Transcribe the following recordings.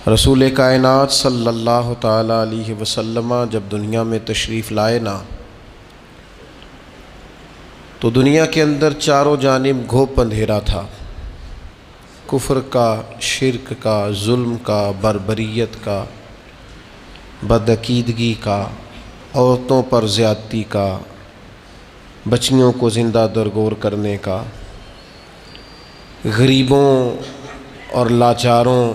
رسول کائنات صلی اللہ تعالیٰ علیہ وسلم جب دنیا میں تشریف لائے نا تو دنیا کے اندر چاروں جانب گھوپ اندھیرا تھا، کفر کا، شرک کا، ظلم کا، بربریت کا، بدعقیدگی کا، عورتوں پر زیادتی کا، بچیوں کو زندہ درگور کرنے کا، غریبوں اور لاچاروں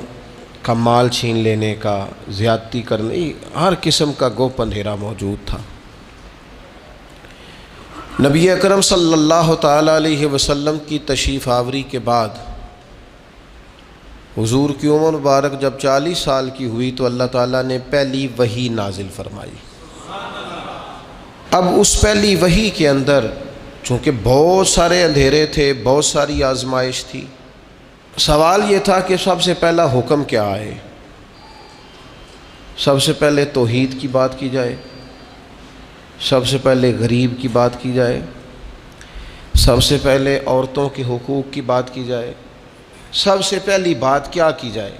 کا مال چھین لینے کا، زیادتی کرنے، ہر قسم کا گوپ اندھیرا موجود تھا۔ نبی اکرم صلی اللہ تعالیٰ علیہ وسلم کی تشریف آوری کے بعد حضور کی عمر مبارک جب 40 سال کی ہوئی تو اللہ تعالیٰ نے پہلی وحی نازل فرمائی۔ اب اس پہلی وحی کے اندر چونکہ بہت سارے اندھیرے تھے، بہت ساری آزمائش تھی، سوال یہ تھا کہ سب سے پہلا حکم کیا آئے؟ سب سے پہلے توحید کی بات کی جائے، سب سے پہلے غریب کی بات کی جائے، سب سے پہلے عورتوں کے حقوق کی بات کی جائے، سب سے پہلی بات کیا کی جائے؟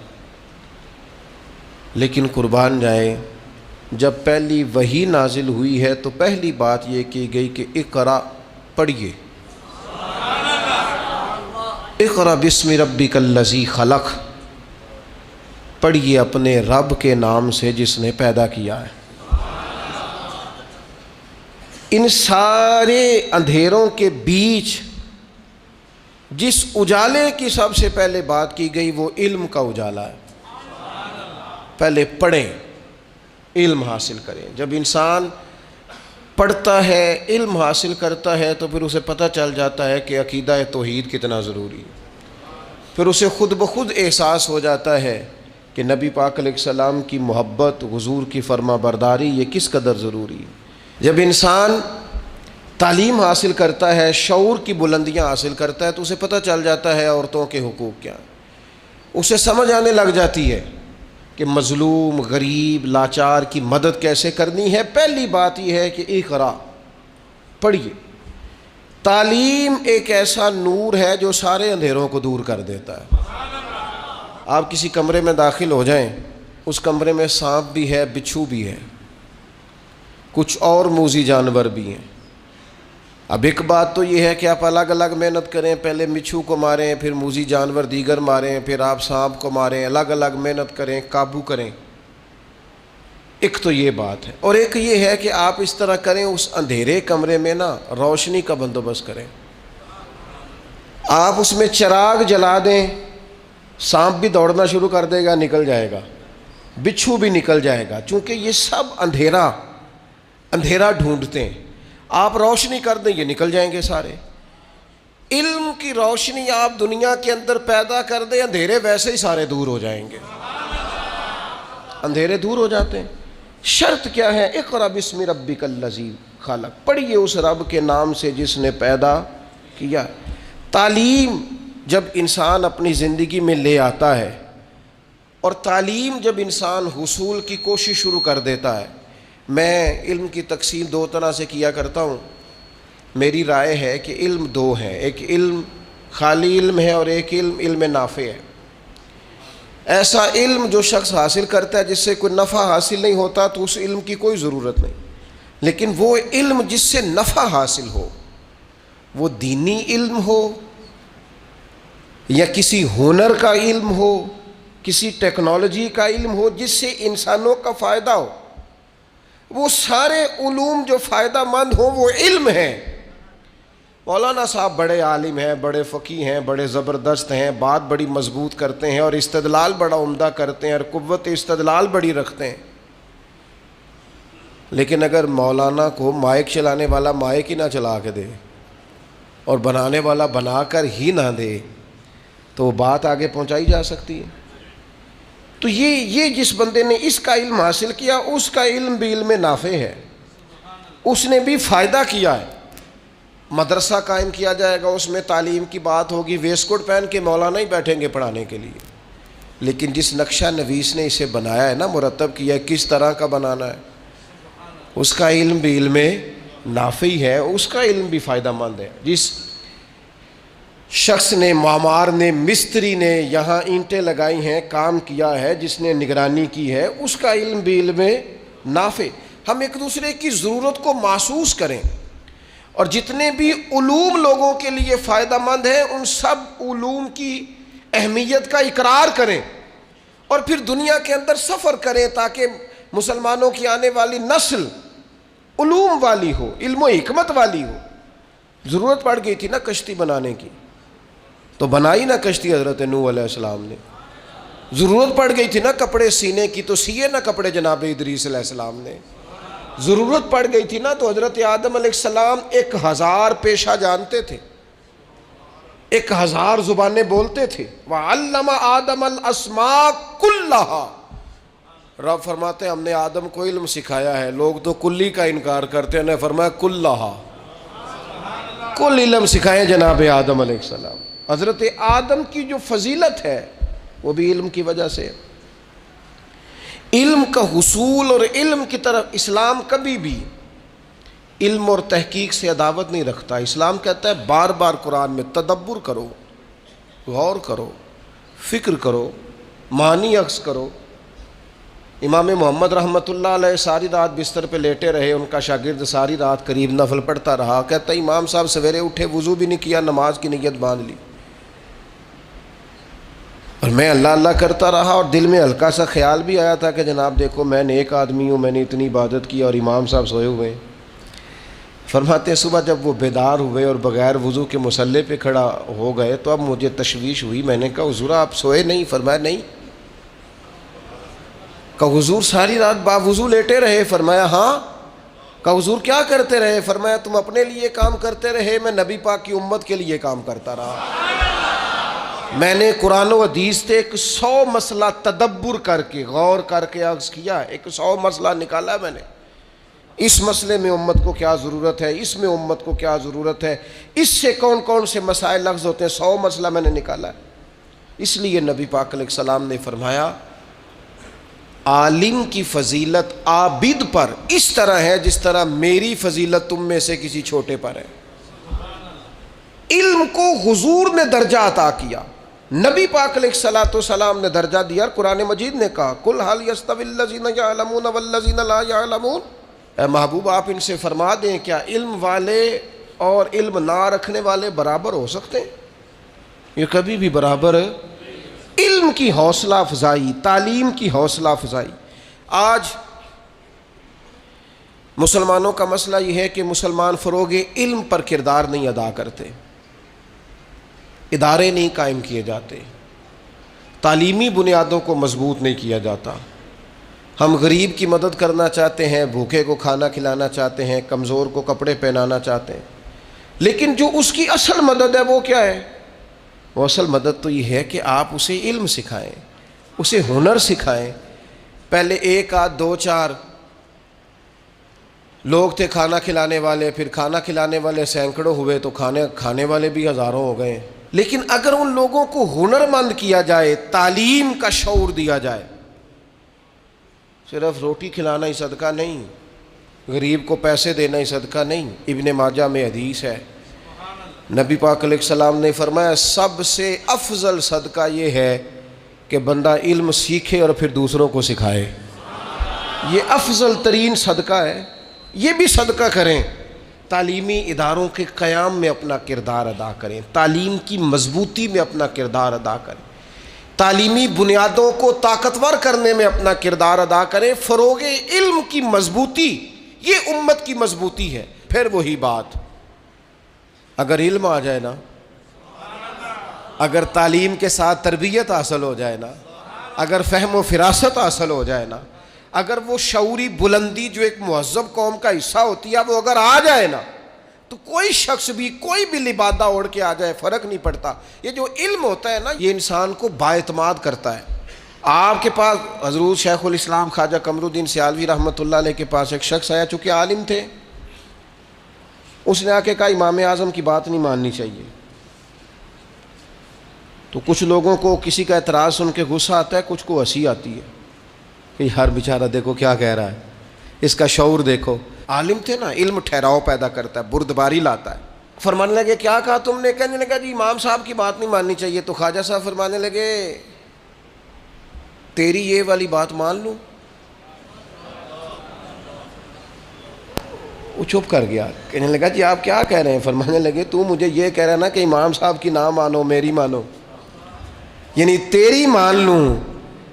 لیکن قربان جائیں، جب پہلی وحی نازل ہوئی ہے تو پہلی بات یہ کی گئی کہ اقرا، پڑھیے، اقرا بسم ربک الذی خلق، پڑھیے اپنے رب کے نام سے جس نے پیدا کیا ہے۔ ان سارے اندھیروں کے بیچ جس اجالے کی سب سے پہلے بات کی گئی وہ علم کا اجالا ہے۔ پہلے پڑھیں، علم حاصل کریں۔ جب انسان پڑھتا ہے، علم حاصل کرتا ہے تو پھر اسے پتہ چل جاتا ہے کہ عقیدہ توحید کتنا ضروری ہے۔ پھر اسے خود بخود احساس ہو جاتا ہے کہ نبی پاک علیہ السلام کی محبت، حضور کی فرما برداری یہ کس قدر ضروری ہے۔ جب انسان تعلیم حاصل کرتا ہے، شعور کی بلندیاں حاصل کرتا ہے تو اسے پتہ چل جاتا ہے عورتوں کے حقوق کیا ہیں۔ اسے سمجھ آنے لگ جاتی ہے کہ مظلوم، غریب، لاچار کی مدد کیسے کرنی ہے۔ پہلی بات یہ ہے کہ اقرا، پڑھیے۔ تعلیم ایک ایسا نور ہے جو سارے اندھیروں کو دور کر دیتا ہے۔ آپ کسی کمرے میں داخل ہو جائیں، اس کمرے میں سانپ بھی ہے، بچھو بھی ہے، کچھ اور موذی جانور بھی ہیں۔ اب ایک بات تو یہ ہے کہ آپ الگ الگ محنت کریں، پہلے بچھو کو ماریں، پھر موذی جانور دیگر ماریں، پھر آپ سانپ کو ماریں، الگ الگ محنت کریں، قابو کریں۔ ایک تو یہ بات ہے، اور ایک یہ ہے کہ آپ اس طرح کریں، اس اندھیرے کمرے میں نا روشنی کا بندوبست کریں۔ آپ اس میں چراغ جلا دیں، سانپ بھی دوڑنا شروع کر دے گا، نکل جائے گا، بچھو بھی نکل جائے گا، چونکہ یہ سب اندھیرا ڈھونڈتے ہیں۔ آپ روشنی کر دیں، یہ نکل جائیں گے سارے۔ علم کی روشنی آپ دنیا کے اندر پیدا کر دیں، اندھیرے ویسے ہی سارے دور ہو جائیں گے، اندھیرے دور ہو جاتے ہیں۔ شرط کیا ہے؟ اقرا بسم ربک الذی خلق، پڑھیے اس رب کے نام سے جس نے پیدا کیا۔ تعلیم جب انسان اپنی زندگی میں لے آتا ہے، اور تعلیم جب انسان حصول کی کوشش شروع کر دیتا ہے، میں علم کی تقسیم دو طرح سے کیا کرتا ہوں۔ میری رائے ہے کہ علم دو ہیں، ایک علم خالی علم ہے اور ایک علم نافع ہے۔ ایسا علم جو شخص حاصل کرتا ہے جس سے کوئی نفع حاصل نہیں ہوتا تو اس علم کی کوئی ضرورت نہیں، لیکن وہ علم جس سے نفع حاصل ہو، وہ دینی علم ہو یا کسی ہنر کا علم ہو، کسی ٹیکنالوجی کا علم ہو جس سے انسانوں کا فائدہ ہو، وہ سارے علوم جو فائدہ مند ہوں وہ علم ہیں۔ مولانا صاحب بڑے عالم ہیں، بڑے فقیہ ہیں، بڑے زبردست ہیں، بات بڑی مضبوط کرتے ہیں اور استدلال بڑا عمدہ کرتے ہیں اور قوت استدلال بڑی رکھتے ہیں، لیکن اگر مولانا کو مائک چلانے والا مائک ہی نہ چلا کے دے اور بنانے والا بنا کر ہی نہ دے تو وہ بات آگے پہنچائی جا سکتی ہے۔ تو یہ جس بندے نے اس کا علم حاصل کیا، اس کا علم بھی علم نافع ہے، اس نے بھی فائدہ کیا ہے۔ مدرسہ قائم کیا جائے گا، اس میں تعلیم کی بات ہوگی، ویسٹ کوٹ پہن کے مولانا ہی بیٹھیں گے پڑھانے کے لیے، لیکن جس نقشہ نویس نے اسے بنایا ہے نا، مرتب کیا ہے کس طرح کا بنانا ہے، اس کا علم بھی علم نافع ہے، اس کا علم بھی فائدہ مند ہے۔ شخص نے، معمار نے، مستری نے یہاں اینٹیں لگائی ہیں، کام کیا ہے، جس نے نگرانی کی ہے، اس کا علم بھی علم نافع۔ ہم ایک دوسرے کی ضرورت کو محسوس کریں، اور جتنے بھی علوم لوگوں کے لیے فائدہ مند ہیں ان سب علوم کی اہمیت کا اقرار کریں، اور پھر دنیا کے اندر سفر کریں تاکہ مسلمانوں کی آنے والی نسل علوم والی ہو، علم و حکمت والی ہو۔ ضرورت پڑ گئی تھی نا کشتی بنانے کی، تو بنائی نا کشتی حضرت نوح علیہ السلام نے۔ ضرورت پڑ گئی تھی نا کپڑے سینے کی، تو سیے نا کپڑے جناب ادریس علیہ السلام نے۔ ضرورت پڑ گئی تھی نا، تو حضرت آدم علیہ السلام 1000 پیشہ جانتے تھے، 1000 زبانیں بولتے تھے۔ وَعَلَّمَ آدَمَ الْأَسْمَاءَ كُلَّهَا، رب فرماتے ہیں ہم نے آدم کو علم سکھایا ہے۔ لوگ تو کلی کا انکار کرتے ہیں، انہیں فرمایا کلہا، کل علم سکھائے جناب آدم علیہ السلام۔ حضرت آدم کی جو فضیلت ہے وہ بھی علم کی وجہ سے۔ علم کا حصول اور علم کی طرف اسلام کبھی بھی علم اور تحقیق سے عداوت نہیں رکھتا۔ اسلام کہتا ہے بار بار قرآن میں تدبر کرو، غور کرو، فکر کرو، معنی اخذ کرو۔ امام محمد رحمۃ اللہ علیہ ساری رات بستر پہ لیٹے رہے، ان کا شاگرد ساری رات قریب نفل پڑھتا رہا۔ کہتا ہے امام صاحب سویرے اٹھے، وضو بھی نہیں کیا، نماز کی نیت باندھ لی، اور میں اللہ اللہ کرتا رہا، اور دل میں ہلکا سا خیال بھی آیا تھا کہ جناب دیکھو میں نیک آدمی ہوں، میں نے اتنی عبادت کی اور امام صاحب سوئے ہوئے ہیں۔ فرماتے ہیں صبح جب وہ بیدار ہوئے اور بغیر وضو کے مصلی پہ کھڑا ہو گئے تو اب مجھے تشویش ہوئی۔ میں نے کہا حضور آپ سوئے نہیں؟ فرمایا نہیں۔ کہا حضور ساری رات باوضو لیٹے رہے؟ فرمایا ہاں۔ کہا حضور کیا کرتے رہے؟ فرمایا تم اپنے لیے کام کرتے رہے، میں نبی پاک کی امت کے لیے کام کرتا رہا۔ میں نے قرآن و حدیث سے 100 مسئلہ تدبر کر کے، غور کر کے عرض کیا، 100 مسئلہ نکالا میں نے۔ اس مسئلے میں امت کو کیا ضرورت ہے، اس میں امت کو کیا ضرورت ہے، اس سے کون کون سے مسائل لفظ ہوتے ہیں، 100 مسئلہ میں نے نکالا ہے۔ اس لیے نبی پاک علیہ السلام نے فرمایا عالم کی فضیلت عابد پر اس طرح ہے جس طرح میری فضیلت تم میں سے کسی چھوٹے پر ہے۔ علم کو حضور نے درجہ عطا کیا، نبی پاک علیہ السلام نے درجہ دیا، قرآن مجید نے کہا قُلْ هَلْ يَسْتَوِي الَّذِينَ يَعْلَمُونَ وَالَّذِينَ لَا يَعْلَمُونَ، اے محبوب آپ ان سے فرما دیں کیا علم والے اور علم نہ رکھنے والے برابر ہو سکتے ہیں؟ یہ کبھی بھی برابر ہے۔ علم کی حوصلہ افزائی، تعلیم کی حوصلہ افزائی۔ آج مسلمانوں کا مسئلہ یہ ہے کہ مسلمان فروغ علم پر کردار نہیں ادا کرتے، ادارے نہیں قائم کیے جاتے، تعلیمی بنیادوں کو مضبوط نہیں کیا جاتا۔ ہم غریب کی مدد کرنا چاہتے ہیں، بھوکے کو کھانا کھلانا چاہتے ہیں، کمزور کو کپڑے پہنانا چاہتے ہیں، لیکن جو اس کی اصل مدد ہے وہ کیا ہے؟ وہ اصل مدد تو یہ ہے کہ آپ اسے علم سکھائیں، اسے ہنر سکھائیں۔ پہلے 1 آدھ 2 4 لوگ تھے کھانا کھلانے والے، پھر کھانا کھلانے والے سینکڑوں ہوئے تو کھانے والے بھی ہزاروں ہو گئے۔ لیکن اگر ان لوگوں کو ہنر مند کیا جائے، تعلیم کا شعور دیا جائے، صرف روٹی کھلانا ہی صدقہ نہیں، غریب کو پیسے دینا ہی صدقہ نہیں۔ ابن ماجہ میں حدیث ہے، نبی پاک علیہ السلام نے فرمایا سب سے افضل صدقہ یہ ہے کہ بندہ علم سیکھے اور پھر دوسروں کو سکھائے۔ یہ افضل ترین صدقہ ہے، یہ بھی صدقہ کریں۔ تعلیمی اداروں کے قیام میں اپنا کردار ادا کریں، تعلیم کی مضبوطی میں اپنا کردار ادا کریں، تعلیمی بنیادوں کو طاقتور کرنے میں اپنا کردار ادا کریں۔ فروغ علم کی مضبوطی یہ امت کی مضبوطی ہے۔ پھر وہی بات، اگر علم آ جائے نا، اگر تعلیم کے ساتھ تربیت حاصل ہو جائے نا، اگر فہم و فراست حاصل ہو جائے نا، اگر وہ شعوری بلندی جو ایک مہذب قوم کا حصہ ہوتی ہے وہ اگر آ جائے نا، تو کوئی شخص بھی کوئی بھی لبادہ اوڑھ کے آ جائے فرق نہیں پڑتا۔ یہ جو علم ہوتا ہے نا یہ انسان کو بااعتماد کرتا ہے۔ آپ کے پاس حضرت شیخ الاسلام خواجہ قمر الدین سیالوی رحمۃ اللہ علیہ کے پاس ایک شخص آیا، چونکہ عالم تھے، اس نے آ کے کہا امام اعظم کی بات نہیں ماننی چاہیے۔ تو کچھ لوگوں کو کسی کا اعتراض سن کے غصہ آتا ہے، کچھ کو ہنسی آتی ہے کہ ہر بیچارہ دیکھو کیا کہہ رہا ہے، اس کا شعور دیکھو۔ عالم تھے نا، علم ٹھہراؤ پیدا کرتا ہے، بردباری لاتا ہے۔ فرمانے لگے کیا کہا تم نے؟ کہنے لگا جی امام صاحب کی بات نہیں ماننی چاہیے. تو خواجہ صاحب فرمانے لگے تیری یہ والی بات مان لوں؟ وہ چپ کر گیا. کہنے لگا جی آپ کیا کہہ رہے ہیں؟ فرمانے لگے تو مجھے یہ کہہ رہا نا کہ امام صاحب کی نہ مانو میری مانو، یعنی تیری مان لوں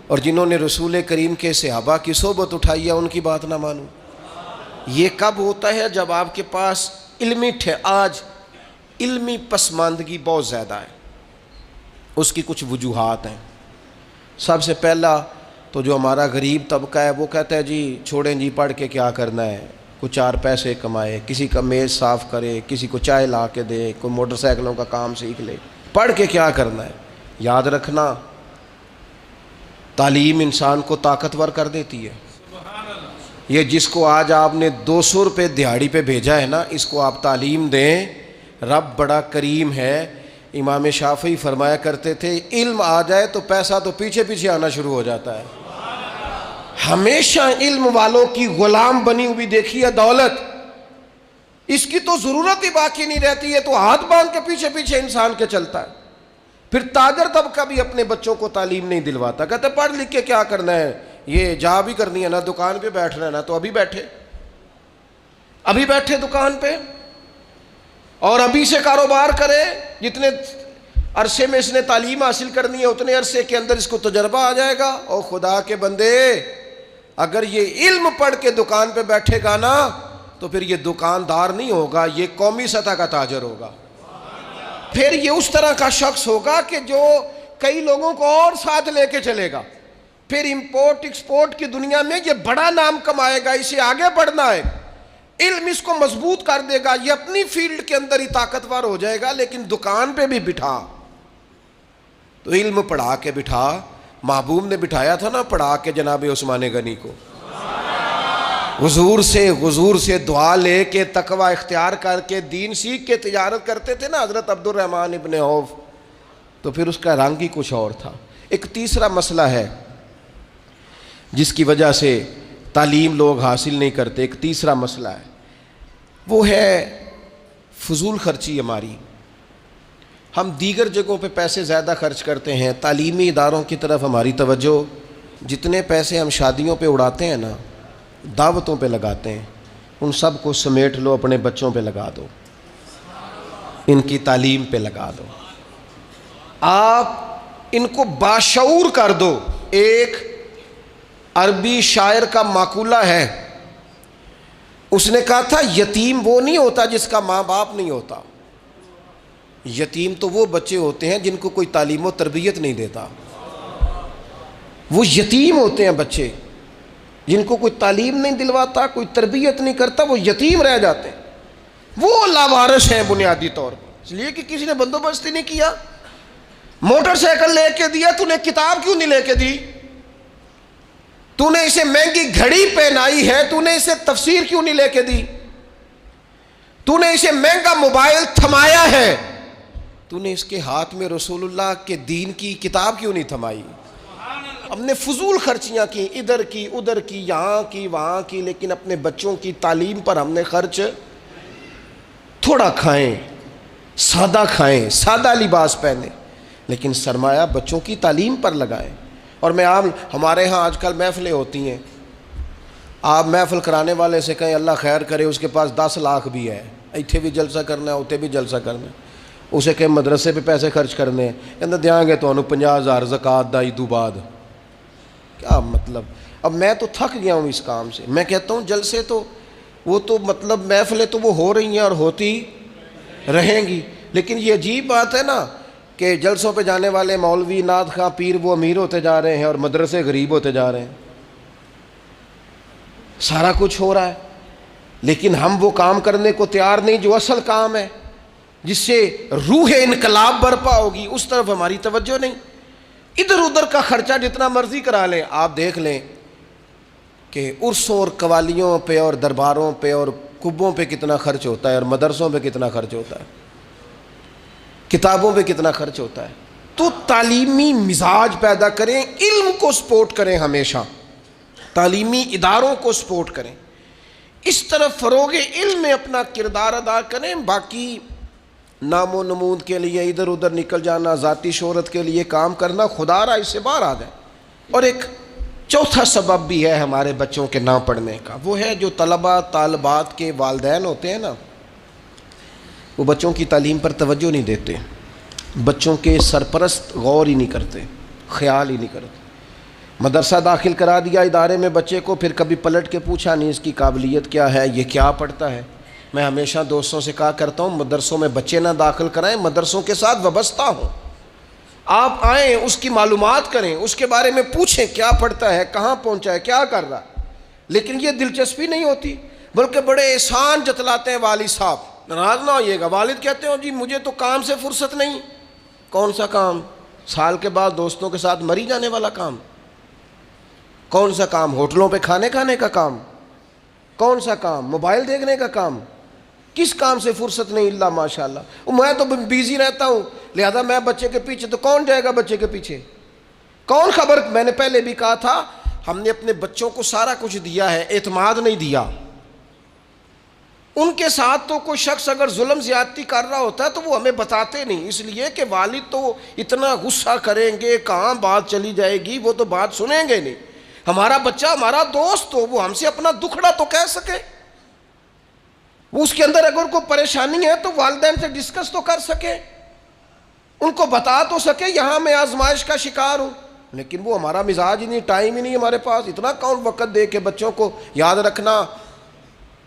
اور جنہوں نے رسول کریم کے صحابہ کی صحبت اٹھائی ہے ان کی بات نہ مانوں. یہ کب ہوتا ہے؟ جب آپ کے پاس آج علمی پسماندگی بہت زیادہ ہے. اس کی کچھ وجوہات ہیں. سب سے پہلا تو جو ہمارا غریب طبقہ ہے وہ کہتا ہے جی چھوڑیں جی پڑھ کے کیا کرنا ہے، کوئی 4 پیسے کمائے، کسی کا میز صاف کرے، کسی کو چائے لا کے دے، کوئی موٹر سائیکلوں کا کام سیکھ لے، پڑھ کے کیا کرنا ہے. یاد رکھنا تعلیم انسان کو طاقتور کر دیتی ہے. یہ جس کو آج آپ نے 200 روپے دہاڑی پہ بھیجا ہے نا، اس کو آپ تعلیم دیں. رب بڑا کریم ہے. امام شافعی فرمایا کرتے تھے علم آ جائے تو پیسہ تو پیچھے پیچھے آنا شروع ہو جاتا ہے. ہمیشہ علم والوں کی غلام بنی ہوئی دیکھی ہے دولت، اس کی تو ضرورت ہی باقی نہیں رہتی ہے، تو ہاتھ باندھ کے پیچھے پیچھے انسان کے چلتا ہے. پھر تاجر طبقہ بھی اپنے بچوں کو تعلیم نہیں دلواتا، کہتے پڑھ لکھ کے کیا کرنا ہے، یہ جا بھی کرنی ہے نا، دکان پہ بیٹھنا ہے نا، تو ابھی بیٹھے دکان پہ اور ابھی سے کاروبار کرے. جتنے عرصے میں اس نے تعلیم حاصل کرنی ہے اتنے عرصے کے اندر اس کو تجربہ آ جائے گا. او خدا کے بندے، اگر یہ علم پڑھ کے دکان پہ بیٹھے گا نا تو پھر یہ دکاندار نہیں ہوگا، یہ قومی سطح کا تاجر ہوگا. پھر یہ اس طرح کا شخص ہوگا کہ جو کئی لوگوں کو اور ساتھ لے کے چلے گا. پھر امپورٹ ایکسپورٹ کی دنیا میں یہ بڑا نام کمائے گا. اسے آگے بڑھنا ہے، علم اس کو مضبوط کر دے گا. یہ اپنی فیلڈ کے اندر ہی طاقتور ہو جائے گا. لیکن دکان پہ بھی بٹھا تو علم پڑھا کے بٹھا. محبوب نے بٹھایا تھا نا پڑھا کے جناب عثمان غنی کو، حضور سے دعا لے کے تقوی اختیار کر کے دین سیکھ کے تجارت کرتے تھے نا حضرت عبد الرحمن ابن عوف. تو پھر اس کا رنگ ہی کچھ اور تھا. ایک تیسرا مسئلہ ہے جس کی وجہ سے تعلیم لوگ حاصل نہیں کرتے. ایک تیسرا مسئلہ ہے، وہ ہے فضول خرچی ہماری. ہم دیگر جگہوں پہ پیسے زیادہ خرچ کرتے ہیں، تعلیمی اداروں کی طرف ہماری توجہ. جتنے پیسے ہم شادیوں پہ اڑاتے ہیں نا، دعوتوں پہ لگاتے ہیں، ان سب کو سمیٹ لو، اپنے بچوں پہ لگا دو، ان کی تعلیم پہ لگا دو. آپ ان کو باشعور کر دو. ایک عربی شاعر کا مقولہ ہے، اس نے کہا تھا یتیم وہ نہیں ہوتا جس کا ماں باپ نہیں ہوتا، یتیم تو وہ بچے ہوتے ہیں جن کو کوئی تعلیم و تربیت نہیں دیتا. وہ یتیم ہوتے ہیں بچے جن کو کوئی تعلیم نہیں دلواتا، کوئی تربیت نہیں کرتا، وہ یتیم رہ جاتے ہیں. وہ لاوارث ہیں بنیادی طور پر، اس لیے کہ کسی نے بندوبست ہی نہیں کیا. موٹر سائیکل لے کے دیا، تو نے کتاب کیوں نہیں لے کے دی؟ تو نے اسے مہنگی گھڑی پہنائی ہے، تو نے اسے تفسیر کیوں نہیں لے کے دی؟ تو نے اسے مہنگا موبائل تھمایا ہے، تو نے اس کے ہاتھ میں رسول اللہ کے دین کی کتاب کیوں نہیں تھمائی؟ ہم نے فضول خرچیاں کی، ادھر کی ادھر کی، یہاں کی وہاں کی، لیکن اپنے بچوں کی تعلیم پر ہم نے خرچ تھوڑا کھائیں، سادہ کھائیں، سادہ لباس پہنیں، لیکن سرمایہ بچوں کی تعلیم پر لگائیں. اور میں ہمارے ہاں آج کل محفلیں ہوتی ہیں، آپ محفل کرانے والے سے کہیں اللہ خیر کرے، اس کے پاس 10 لاکھ بھی ہے، ایتھے بھی جلسہ کرنا ہے، اوتے بھی جلسہ کرنا ہے. اسے کہیں مدرسے پہ پیسے خرچ کرنے ہیں، کہتے دیاں گے تو 50,000 زکوٰۃ دا عیدوں بعد. کیا مطلب؟ اب میں تو تھک گیا ہوں اس کام سے. میں کہتا ہوں جلسے تو وہ تو مطلب محفلیں تو وہ ہو رہی ہیں اور ہوتی رہیں گی، لیکن یہ عجیب بات ہے نا کہ جلسوں پہ جانے والے مولوی نعت خواں پیر وہ امیر ہوتے جا رہے ہیں اور مدرسے غریب ہوتے جا رہے ہیں. سارا کچھ ہو رہا ہے لیکن ہم وہ کام کرنے کو تیار نہیں جو اصل کام ہے، جس سے روح انقلاب برپا ہوگی. اس طرف ہماری توجہ نہیں. ادھر ادھر کا خرچہ جتنا مرضی کرا لیں. آپ دیکھ لیں کہ عرسوں اور قوالیوں پہ اور درباروں پہ اور کبوں پہ کتنا خرچ ہوتا ہے، اور مدرسوں پہ کتنا خرچ ہوتا ہے، کتابوں پہ کتنا خرچ ہوتا ہے. تو تعلیمی مزاج پیدا کریں، علم کو سپورٹ کریں، ہمیشہ تعلیمی اداروں کو سپورٹ کریں، اس طرف فروغ علم میں اپنا کردار ادا کریں. باقی نام و نمود کے لیے ادھر ادھر نکل جانا، ذاتی شہرت کے لیے کام کرنا، خدا را اس سے باہر آ جائے۔ اور ایک چوتھا سبب بھی ہے ہمارے بچوں کے نہ پڑھنے کا، وہ ہے جو طلباء طالبات کے والدین ہوتے ہیں نا، وہ بچوں کی تعلیم پر توجہ نہیں دیتے، بچوں کے سرپرست غور ہی نہیں کرتے، خیال ہی نہیں کرتے۔ مدرسہ داخل کرا دیا ادارے میں بچے کو، پھر کبھی پلٹ کے پوچھا نہیں اس کی قابلیت کیا ہے، یہ کیا پڑھتا ہے۔ میں ہمیشہ دوستوں سے کہا کرتا ہوں مدرسوں میں بچے نہ داخل کرائیں، مدرسوں کے ساتھ وابستہ ہوں، آپ آئیں اس کی معلومات کریں، اس کے بارے میں پوچھیں کیا پڑھتا ہے، کہاں پہنچا ہے، کیا کر رہا ہے۔ لیکن یہ دلچسپی نہیں ہوتی، بلکہ بڑے احسان جتلاتے ہیں والد صاحب۔ ناراض نہ ہوئیے گا، والد کہتے ہو جی مجھے تو کام سے فرصت نہیں۔ کون سا کام؟ سال کے بعد دوستوں کے ساتھ مری جانے والا کام؟ کون سا کام؟ ہوٹلوں پہ کھانے کا کام؟ کون سا کام؟ موبائل دیکھنے کا کام؟ کس کام سے فرصت نہیں اللہ ماشاءاللہ۔ میں تو بیزی رہتا ہوں، لہذا میں بچے کے پیچھے، تو کون جائے گا بچے کے پیچھے؟ کون خبر؟ میں نے پہلے بھی کہا تھا ہم نے اپنے بچوں کو سارا کچھ دیا ہے، اعتماد نہیں دیا۔ ان کے ساتھ تو کوئی شخص اگر ظلم زیادتی کر رہا ہوتا ہے تو وہ ہمیں بتاتے نہیں، اس لیے کہ والد تو اتنا غصہ کریں گے، کہاں بات چلی جائے گی، وہ تو بات سنیں گے نہیں۔ ہمارا بچہ ہمارا دوست ہو، وہ ہم سے اپنا دکھڑا تو کہہ سکے، وہ اس کے اندر اگر کوئی پریشانی ہے تو والدین سے ڈسکس تو کر سکے، ان کو بتا تو سکے یہاں میں آزمائش کا شکار ہوں۔ لیکن وہ ہمارا مزاج ہی نہیں، ٹائم ہی نہیں ہمارے پاس، اتنا کون وقت دے کے بچوں کو یاد رکھنا۔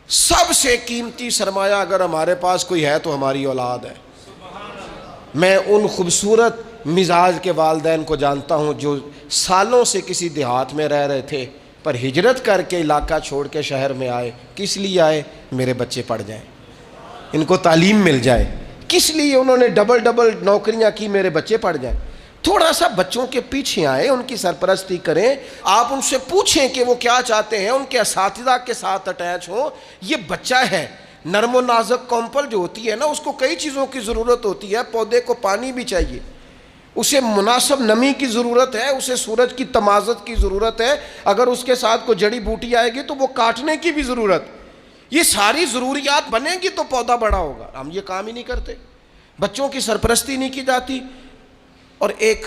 سب سے قیمتی سرمایہ اگر ہمارے پاس کوئی ہے تو ہماری اولاد ہے۔ میں ان خوبصورت مزاج کے والدین کو جانتا ہوں جو سالوں سے کسی دیہات میں رہ رہے تھے، پر ہجرت کر کے علاقہ چھوڑ کے شہر میں آئے۔ کس لیے آئے؟ میرے بچے پڑھ جائیں، ان کو تعلیم مل جائے۔ کس لیے انہوں نے ڈبل نوکریاں کی؟ میرے بچے پڑھ جائیں۔ تھوڑا سا بچوں کے پیچھے آئیں، ان کی سرپرستی کریں، آپ ان سے پوچھیں کہ وہ کیا چاہتے ہیں، ان کے اساتذہ کے ساتھ اٹیچ ہوں۔ یہ بچہ ہے، نرم و نازک کومپل جو ہوتی ہے نا، اس کو کئی چیزوں کی ضرورت ہوتی ہے، پودے کو پانی بھی چاہیے، اسے مناسب نمی کی ضرورت ہے، اسے سورج کی تمازت کی ضرورت ہے، اگر اس کے ساتھ کوئی جڑی بوٹی آئے گی تو وہ کاٹنے کی بھی ضرورت۔ یہ ساری ضروریات بنیں گی تو پودا بڑا ہوگا۔ ہم یہ کام ہی نہیں کرتے، بچوں کی سرپرستی نہیں کی جاتی۔ اور ایک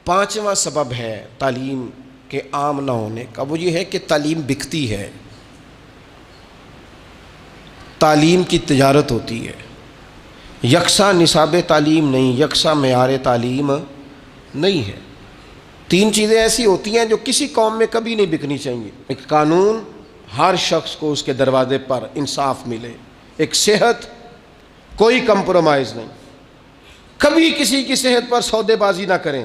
پانچواں سبب ہے تعلیم کے عام نہ ہونے کا، وہ یہ ہے کہ تعلیم بکتی ہے، تعلیم کی تجارت ہوتی ہے، یکساں نصاب تعلیم نہیں، یکساں معیار تعلیم نہیں ہے۔ تین چیزیں ایسی ہوتی ہیں جو کسی قوم میں کبھی نہیں بکنی چاہیے۔ ایک قانون، ہر شخص کو اس کے دروازے پر انصاف ملے۔ ایک صحت، کوئی کمپرومائز نہیں، کبھی کسی کی صحت پر سودے بازی نہ کریں۔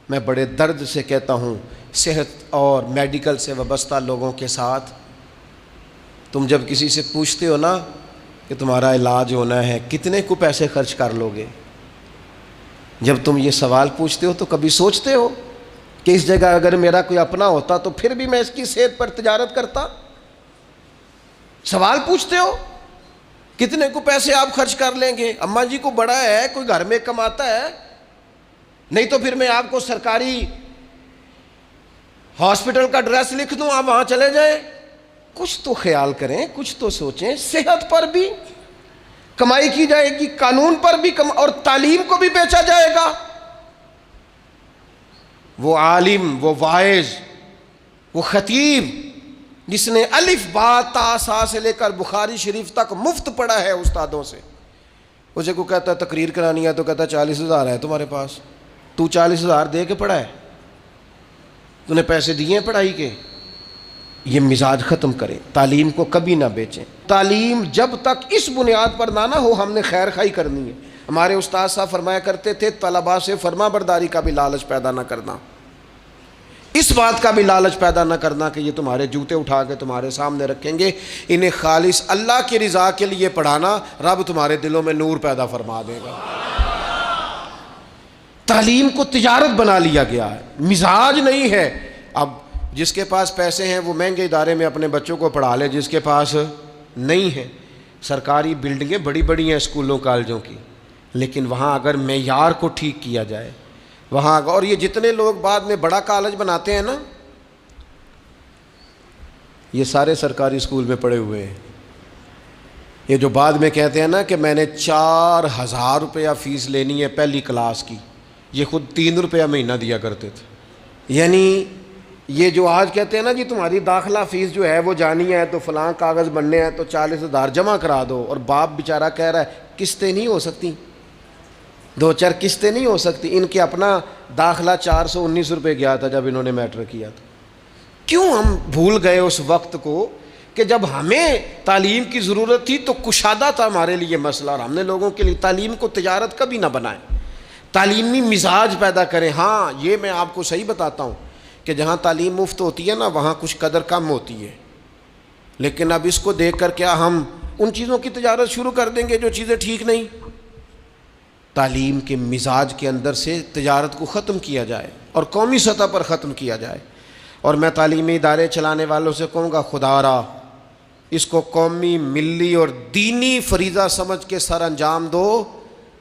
میں بڑے درد سے کہتا ہوں، صحت اور میڈیکل سے وابستہ لوگوں کے ساتھ تم جب کسی سے پوچھتے ہو نا کہ تمہارا علاج ہونا ہے، کتنے کو پیسے خرچ کر لو گے، جب تم یہ سوال پوچھتے ہو تو کبھی سوچتے ہو کہ اس جگہ اگر میرا کوئی اپنا ہوتا تو پھر بھی میں اس کی صحت پر تجارت کرتا؟ سوال پوچھتے ہو کتنے کو پیسے آپ خرچ کر لیں گے؟ اماں جی کو بڑا ہے، کوئی گھر میں کماتا ہے، نہیں تو پھر میں آپ کو سرکاری ہاسپٹل کا ایڈریس لکھ دوں، آپ وہاں چلے جائیں۔ کچھ تو خیال کریں، کچھ تو سوچیں۔ صحت پر بھی کمائی کی جائے گی، قانون پر بھی اور تعلیم کو بھی بیچا جائے گا۔ وہ عالم، وہ واعظ، وہ خطیب جس نے الف با تا سا سے لے کر بخاری شریف تک مفت پڑھا ہے استادوں سے، اسے کو کہتا ہے تقریر کرانی ہے تو کہتا ہے 40,000 ہے تمہارے پاس، تو 40,000 دے کے پڑھا ہے؟ تو نے پیسے دیے ہیں پڑھائی کے؟ یہ مزاج ختم کریں، تعلیم کو کبھی نہ بیچیں۔ تعلیم جب تک اس بنیاد پر نہ ہو ہم نے خیر خواہی کرنی ہے۔ ہمارے استاد صاحب فرمایا کرتے تھے طلباء سے فرما برداری کا بھی لالچ پیدا نہ کرنا، اس بات کا بھی لالچ پیدا نہ کرنا کہ یہ تمہارے جوتے اٹھا کے تمہارے سامنے رکھیں گے، انہیں خالص اللہ کی رضا کے لیے پڑھانا، رب تمہارے دلوں میں نور پیدا فرما دے گا۔ تعلیم کو تجارت بنا لیا گیا ہے، مزاج نہیں ہے۔ اب جس کے پاس پیسے ہیں وہ مہنگے ادارے میں اپنے بچوں کو پڑھا لے، جس کے پاس نہیں ہے، سرکاری بلڈنگیں بڑی بڑی ہیں اسکولوں کالجوں کی، لیکن وہاں اگر معیار کو ٹھیک کیا جائے، وہاں اور یہ جتنے لوگ بعد میں بڑا کالج بناتے ہیں نا، یہ سارے سرکاری اسکول میں پڑھے ہوئے ہیں۔ یہ جو بعد میں کہتے ہیں نا کہ میں نے 4,000 روپیہ فیس لینی ہے پہلی کلاس کی، یہ خود 3 روپیہ مہینہ دیا کرتے تھے. یعنی یہ جو آج کہتے ہیں نا جی تمہاری داخلہ فیس جو ہے وہ جانی ہے تو فلاں کاغذ بننے ہیں تو 40,000 جمع کرا دو، اور باپ بیچارہ کہہ رہا ہے قسطیں نہیں ہو سکتی، 2-4 قسطیں نہیں ہو سکتی. ان کے اپنا داخلہ 419 روپے گیا تھا جب انہوں نے میٹرک کیا تھا. کیوں ہم بھول گئے اس وقت کو کہ جب ہمیں تعلیم کی ضرورت تھی تو کشادہ تھا ہمارے لیے مسئلہ، اور ہم نے لوگوں کے لیے تعلیم کو تجارت کبھی نہ بنائیں، تعلیمی مزاج پیدا کریں. ہاں یہ میں آپ کو صحیح بتاتا ہوں کہ جہاں تعلیم مفت ہوتی ہے نا وہاں کچھ قدر کم ہوتی ہے، لیکن اب اس کو دیکھ کر کیا ہم ان چیزوں کی تجارت شروع کر دیں گے جو چیزیں ٹھیک نہیں؟ تعلیم کے مزاج کے اندر سے تجارت کو ختم کیا جائے اور قومی سطح پر ختم کیا جائے. اور میں تعلیمی ادارے چلانے والوں سے کہوں گا خدا را اس کو قومی، ملی اور دینی فریضہ سمجھ کے سر انجام دو.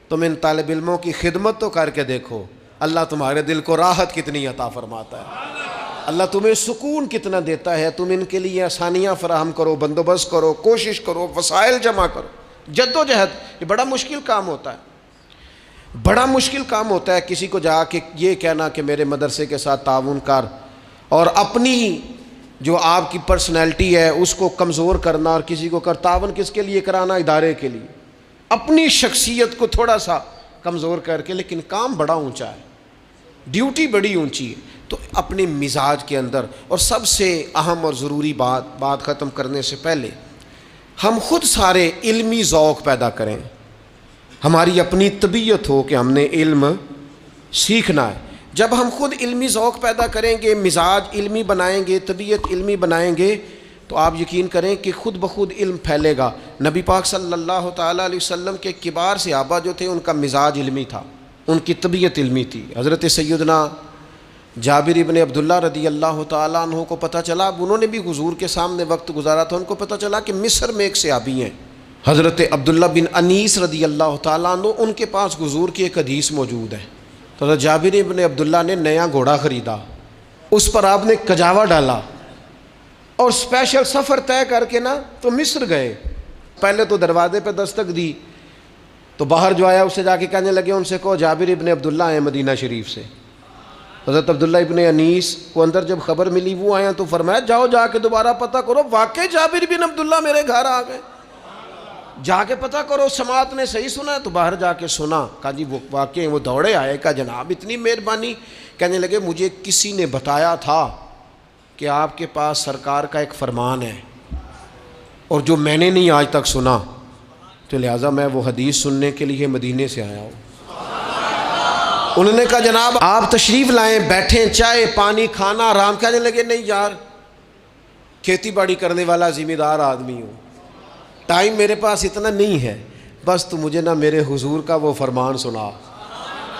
تم ان طالب علموں کی خدمت تو کر کے دیکھو، اللہ تمہارے دل کو راحت کتنی عطا فرماتا ہے، اللہ تمہیں سکون کتنا دیتا ہے. تم ان کے لیے آسانیاں فراہم کرو، بندوبست کرو، کوشش کرو، وسائل جمع کرو، جد و جہد. یہ بڑا مشکل کام ہوتا ہے، بڑا مشکل کام ہوتا ہے کسی کو جا کے یہ کہنا کہ میرے مدرسے کے ساتھ تعاون کر، اور اپنی جو آپ کی پرسنالٹی ہے اس کو کمزور کرنا، اور کسی کو تعاون کس کے لیے کرانا؟ ادارے کے لیے. اپنی شخصیت کو تھوڑا سا کمزور کر کے، لیکن کام بڑا اونچا ہے، ڈیوٹی بڑی اونچی ہے. تو اپنے مزاج کے اندر، اور سب سے اہم اور ضروری بات ختم کرنے سے پہلے ہم خود سارے علمی ذوق پیدا کریں. ہماری اپنی طبیعت ہو کہ ہم نے علم سیکھنا ہے. جب ہم خود علمی ذوق پیدا کریں گے، مزاج علمی بنائیں گے، طبیعت علمی بنائیں گے، تو آپ یقین کریں کہ خود بخود علم پھیلے گا. نبی پاک صلی اللہ تعالیٰ علیہ وسلم کے کبار صحابہ جو تھے ان کا مزاج علمی تھا، ان کی طبیعت علمی تھی. حضرت سیدنا جابر ابن عبداللہ رضی اللہ تعالیٰ عنہ کو پتہ چلا، اب انہوں نے بھی حضور کے سامنے وقت گزارا تھا، ان کو پتہ چلا کہ مصر میں ایک صحابی ہیں حضرت عبداللہ بن انیس رضی اللہ تعالیٰ عنہ، ان کے پاس حضور کی ایک حدیث موجود ہے. تو حضرت جابر ابن عبداللہ نے نیا گھوڑا خریدا، اس پر آپ نے کجاوا ڈالا اور اسپیشل سفر طے کر کے نا تو مصر گئے. پہلے تو دروازے پہ دستک دی تو باہر جو آیا اسے جا کے کہنے لگے ان سے کہو جابر ابن عبداللہ ہیں مدینہ شریف سے. حضرت عبداللہ ابن انیس کو اندر جب خبر ملی وہ آیا تو فرمایا جاؤ جا کے دوبارہ پتہ کرو واقعی جابر بن عبداللہ میرے گھر آ گئے، جا کے پتہ کرو سماعت نے صحیح سنا ہے. تو باہر جا کے سنا، کہا جی وہ واقعی وہ دوڑے آئے، کہا جناب اتنی مہربانی. کہنے لگے مجھے کسی نے بتایا تھا کہ آپ کے پاس سرکار کا ایک فرمان ہے اور جو میں نے نہیں آج تک سنا، تو لہٰذا میں وہ حدیث سننے کے لیے مدینے سے آیا ہوں. انہوں نے کہا جناب آپ تشریف لائیں، بیٹھیں، چائے پانی کھانا آرام. کہنے لگے نہیں یار کھیتی باڑی کرنے والا ذمہ دار آدمی ہوں، ٹائم میرے پاس اتنا نہیں ہے، بس تو مجھے نہ میرے حضور کا وہ فرمان سنا.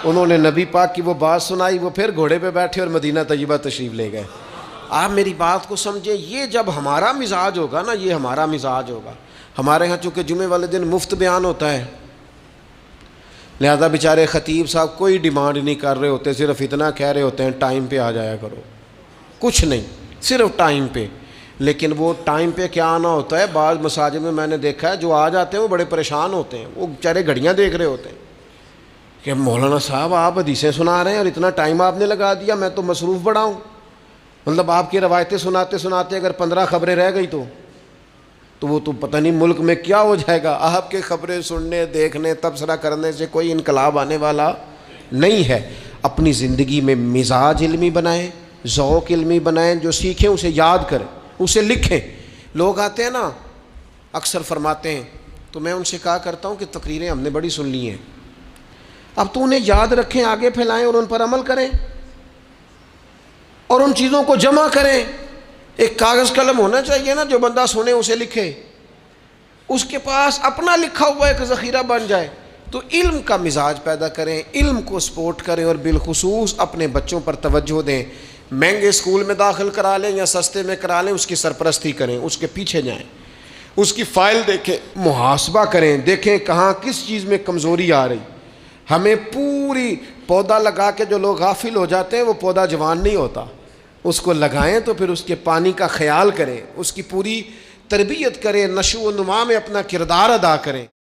انہوں نے نبی پاک کی وہ بات سنائی، وہ پھر گھوڑے پہ بیٹھے اور مدینہ طیبہ تشریف لے گئے. آپ میری بات کو سمجھیں، یہ جب ہمارا مزاج ہوگا نا، یہ ہمارا مزاج ہوگا. ہمارے ہاں چونکہ جمعے والے دن مفت بیان ہوتا ہے، لہذا بیچارے خطیب صاحب کوئی ڈیمانڈ نہیں کر رہے ہوتے، صرف اتنا کہہ رہے ہوتے ہیں ٹائم پہ آ جایا کرو، کچھ نہیں، صرف ٹائم پہ. لیکن وہ ٹائم پہ کیا آنا ہوتا ہے، بعض مساجد میں نے دیکھا ہے جو آ جاتے ہیں وہ بڑے پریشان ہوتے ہیں، وہ بیچارے گھڑیاں دیکھ رہے ہوتے ہیں کہ مولانا صاحب آپ حدیثیں سنا رہے ہیں اور اتنا ٹائم آپ نے لگا دیا، میں تو مصروف بڑا ہوں. مطلب آپ کی روایتیں سناتے سناتے اگر 15 خبریں رہ گئی تو وہ تو پتہ نہیں ملک میں کیا ہو جائے گا. آپ کے خبریں سننے، دیکھنے، تبصرہ کرنے سے کوئی انقلاب آنے والا نہیں ہے. اپنی زندگی میں مزاج علمی بنائیں، ذوق علمی بنائیں، جو سیکھیں اسے یاد کریں، اسے لکھیں. لوگ آتے ہیں نا اکثر فرماتے ہیں، تو میں ان سے کہا کرتا ہوں کہ تقریریں ہم نے بڑی سن لی ہیں، اب تو انہیں یاد رکھیں، آگے پھیلائیں اور ان پر عمل کریں اور ان چیزوں کو جمع کریں. ایک کاغذ قلم ہونا چاہیے نا، جو بندہ سنے اسے لکھے، اس کے پاس اپنا لکھا ہوا ایک ذخیرہ بن جائے. تو علم کا مزاج پیدا کریں، علم کو سپورٹ کریں اور بالخصوص اپنے بچوں پر توجہ دیں. مہنگے اسکول میں داخل کرا لیں یا سستے میں کرا لیں، اس کی سرپرستی کریں، اس کے پیچھے جائیں، اس کی فائل دیکھیں، محاسبہ کریں، دیکھیں کہاں کس چیز میں کمزوری آ رہی. ہمیں پوری پودا لگا کے جو لوگ غافل ہو جاتے ہیں وہ پودا جوان نہیں ہوتا، اس کو لگائیں تو پھر اس کے پانی کا خیال کریں، اس کی پوری تربیت کریں، نشو و نما میں اپنا کردار ادا کریں۔